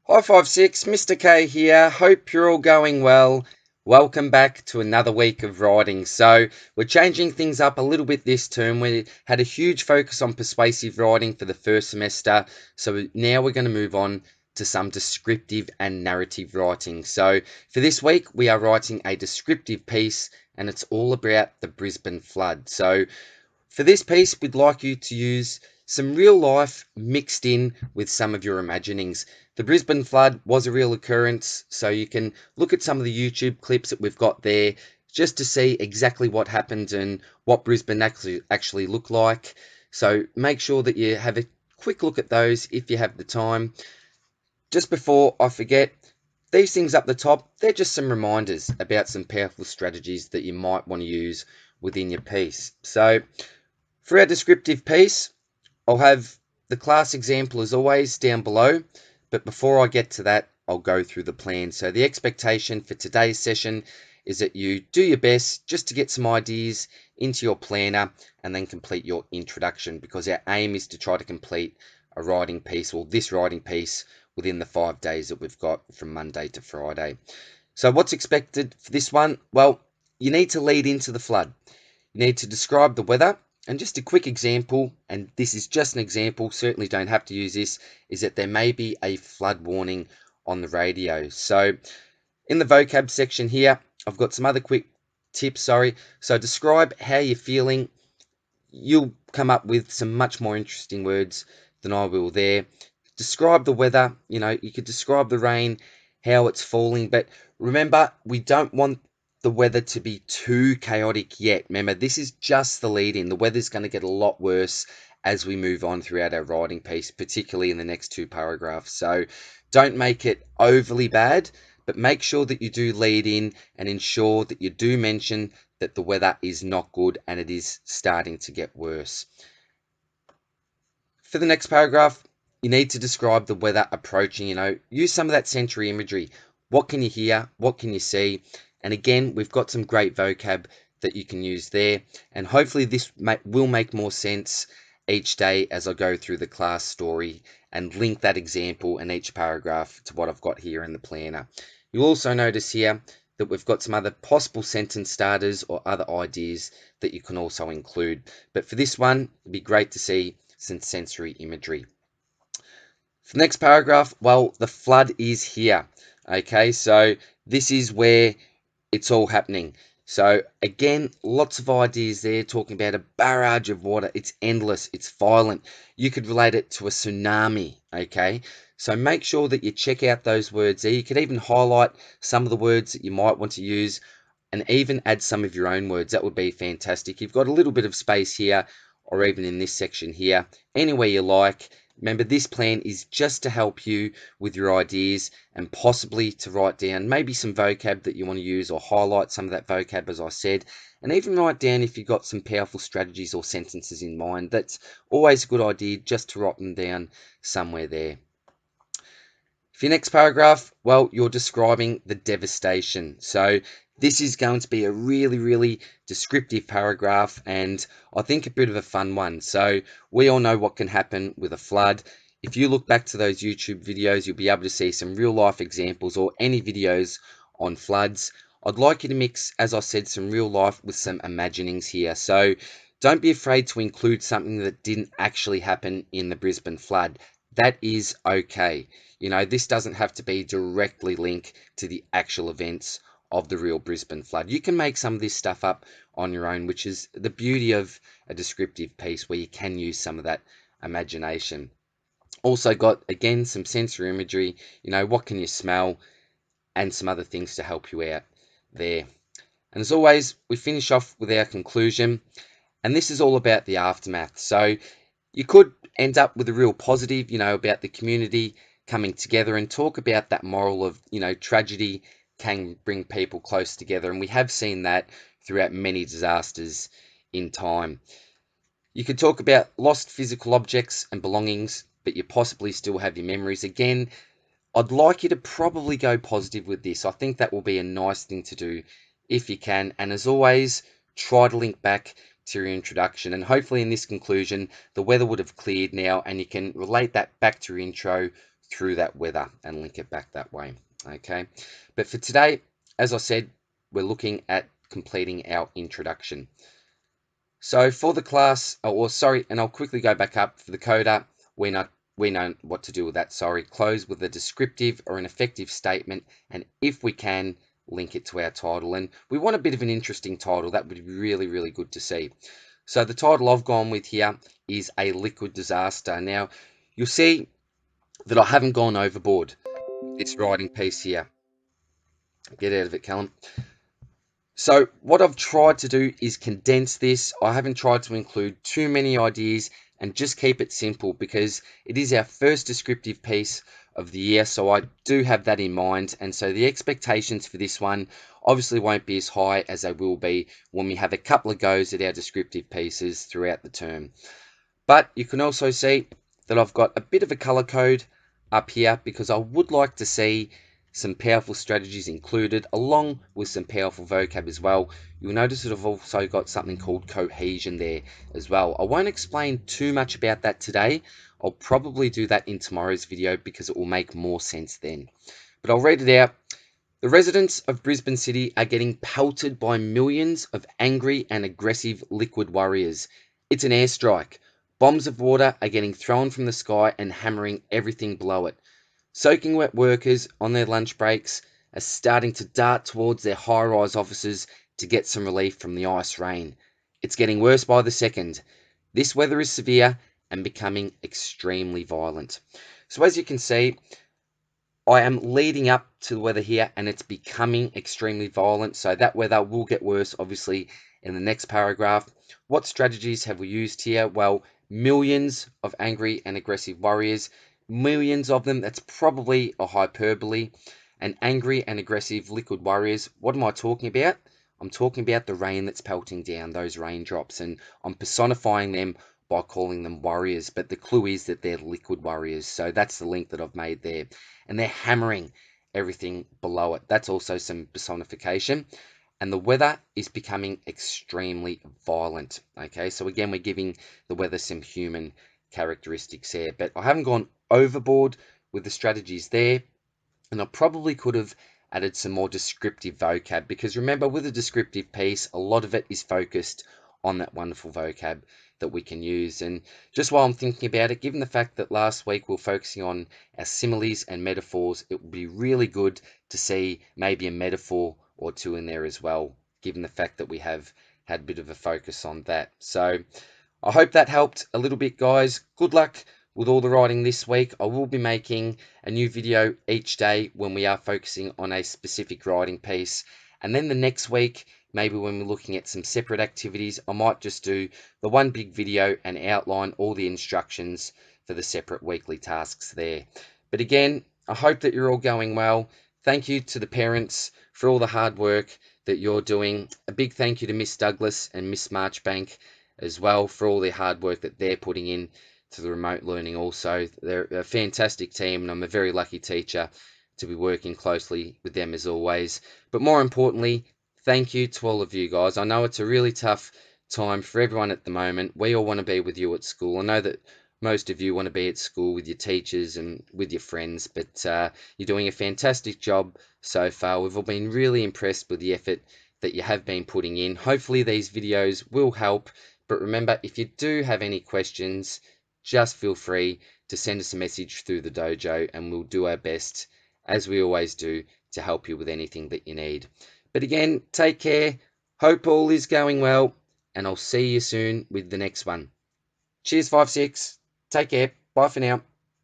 Hi 56, Mr. K here. Hope you're all going well. Welcome back to another week of writing. So, we're changing things up a little bit this term. We had a huge focus on persuasive writing for the first semester. So, now we're going to move on to some descriptive and narrative writing. So, for this week, we are writing a descriptive piece and it's all about the Brisbane Flood. So, for this piece, we'd like you to use some real life mixed in with some of your imaginings. The Brisbane flood was a real occurrence, so you can look at some of the YouTube clips that we've got there just to see exactly what happened and what Brisbane actually looked like. So make sure that you have a quick look at those if you have the time. Just before I forget, these things up the top, they're just some reminders about some powerful strategies that you might want to use within your piece. So for our descriptive piece, I'll have the class example as always down below, but before I get to that, I'll go through the plan. So the expectation for today's session is that you do your best just to get some ideas into your planner and then complete your introduction, because our aim is to try to complete a writing piece, or this writing piece, within the 5 days that we've got from Monday to Friday. So what's expected for this one? Well, you need to lead into the flood. You need to describe the weather. And just a quick example, and this is just an example, certainly don't have to use this, is that there may be a flood warning on the radio. So in the vocab section here, I've got some other quick tips, So describe how you're feeling. You'll come up with some much more interesting words than I will there. Describe the weather, you could describe the rain, how it's falling, but remember, we don't want the weather to be too chaotic yet. Remember, this is just the lead in. The weather's going to get a lot worse as we move on throughout our writing piece, particularly in the next two paragraphs. So don't make it overly bad, but make sure that you do lead in and ensure that you do mention that the weather is not good and it is starting to get worse. For the next paragraph, you need to describe the weather approaching, use some of that sensory imagery. What can you hear? What can you see? And again, we've got some great vocab that you can use there. And hopefully this will make more sense each day as I go through the class story and link that example in each paragraph to what I've got here in the planner. You'll also notice here that we've got some other possible sentence starters or other ideas that you can also include. But for this one, it'd be great to see some sensory imagery. For the next paragraph, well, the flood is here. Okay, so this is where it's all happening. So again, lots of ideas there talking about a barrage of water. It's endless, it's violent. You could relate it to a tsunami, okay? So make sure that you check out those words there. You could even highlight some of the words that you might want to use and even add some of your own words. That would be fantastic. You've got a little bit of space here or even in this section here, anywhere you like. Remember, this plan is just to help you with your ideas and possibly to write down maybe some vocab that you want to use or highlight some of that vocab, as I said, and even write down if you've got some powerful strategies or sentences in mind. That's always a good idea, just to write them down somewhere there. For your next paragraph, well, you're describing the devastation. So this is going to be a really, really descriptive paragraph, and I think a bit of a fun one. So we all know what can happen with a flood. If you look back to those YouTube videos, you'll be able to see some real life examples or any videos on floods. I'd like you to mix, as I said, some real life with some imaginings here. So don't be afraid to include something that didn't actually happen in the Brisbane flood. That is okay. This doesn't have to be directly linked to the actual events of the real Brisbane flood. You can make some of this stuff up on your own, which is the beauty of a descriptive piece where you can use some of that imagination. Also got, again, some sensory imagery, what can you smell, and some other things to help you out there. And as always, we finish off with our conclusion, and this is all about the aftermath. So you could end up with a real positive, about the community coming together, and talk about that moral of, tragedy can bring people close together. And we have seen that throughout many disasters in time. You could talk about lost physical objects and belongings, but you possibly still have your memories. Again, I'd like you to probably go positive with this. I think that will be a nice thing to do if you can. And as always, try to link back to your introduction. And hopefully in this conclusion, the weather would have cleared now and you can relate that back to your intro through that weather and link it back that way. Okay, but for today, as I said, we're looking at completing our introduction. So for the class, and I'll quickly go back up for the coda. We know what to do with that. Sorry, close with a descriptive or an effective statement, and if we can, link it to our title. And we want a bit of an interesting title. That would be really, really good to see. So the title I've gone with here is A Liquid Disaster. Now, you'll see that I haven't gone overboard with this writing piece here. Get out of it, Callum. So what I've tried to do is condense this. I haven't tried to include too many ideas and just keep it simple because it is our first descriptive piece of the year. So I do have that in mind. And so the expectations for this one obviously won't be as high as they will be when we have a couple of goes at our descriptive pieces throughout the term. But you can also see that I've got a bit of a color code up here because I would like to see some powerful strategies included along with some powerful vocab as well. You'll notice that I've also got something called cohesion there as well. I won't explain too much about that today. I'll probably do that in tomorrow's video because it will make more sense then. But I'll read it out. The residents of Brisbane City are getting pelted by millions of angry and aggressive liquid warriors. It's an airstrike. Bombs of water are getting thrown from the sky and hammering everything below it. Soaking wet workers on their lunch breaks are starting to dart towards their high-rise offices to get some relief from the ice rain. It's getting worse by the second. This weather is severe and becoming extremely violent. So as you can see, I am leading up to the weather here and it's becoming extremely violent. So that weather will get worse, obviously, in the next paragraph. What strategies have we used here? Well, millions of angry and aggressive warriors. Millions of them, that's probably a hyperbole. And angry and aggressive liquid warriors. What am I talking about? I'm talking about the rain that's pelting down, those raindrops. And I'm personifying them by calling them warriors. But the clue is that they're liquid warriors. So that's the link that I've made there. And they're hammering everything below it. That's also some personification. And the weather is becoming extremely violent. Okay, so again, we're giving the weather some human characteristics here. But I haven't gone overboard with the strategies there. And I probably could have added some more descriptive vocab because remember, with a descriptive piece, a lot of it is focused on that wonderful vocab that we can use. And just while I'm thinking about it, given the fact that last week we we're focusing on our similes and metaphors, it would be really good to see maybe a metaphor or two in there as well, given the fact that we have had a bit of a focus on that. So I hope that helped a little bit, guys. Good luck with all the writing this week. I will be making a new video each day when we are focusing on a specific writing piece. And then the next week, maybe when we're looking at some separate activities, I might just do the one big video and outline all the instructions for the separate weekly tasks there. But again, I hope that you're all going well. Thank you to the parents for all the hard work that you're doing. A big thank you to Miss Douglas and Miss Marchbank as well for all the hard work that they're putting in to the remote learning also. They're a fantastic team and I'm a very lucky teacher to be working closely with them as always. But more importantly, thank you to all of you guys. I know it's a really tough time for everyone at the moment. We all want to be with you at school. I know that most of you want to be at school with your teachers and with your friends, but you're doing a fantastic job so far. We've all been really impressed with the effort that you have been putting in. Hopefully these videos will help. But remember, if you do have any questions, just feel free to send us a message through the dojo and we'll do our best, as we always do, to help you with anything that you need. But again, take care. Hope all is going well, and I'll see you soon with the next one. Cheers, 5-6. Take care. Bye for now.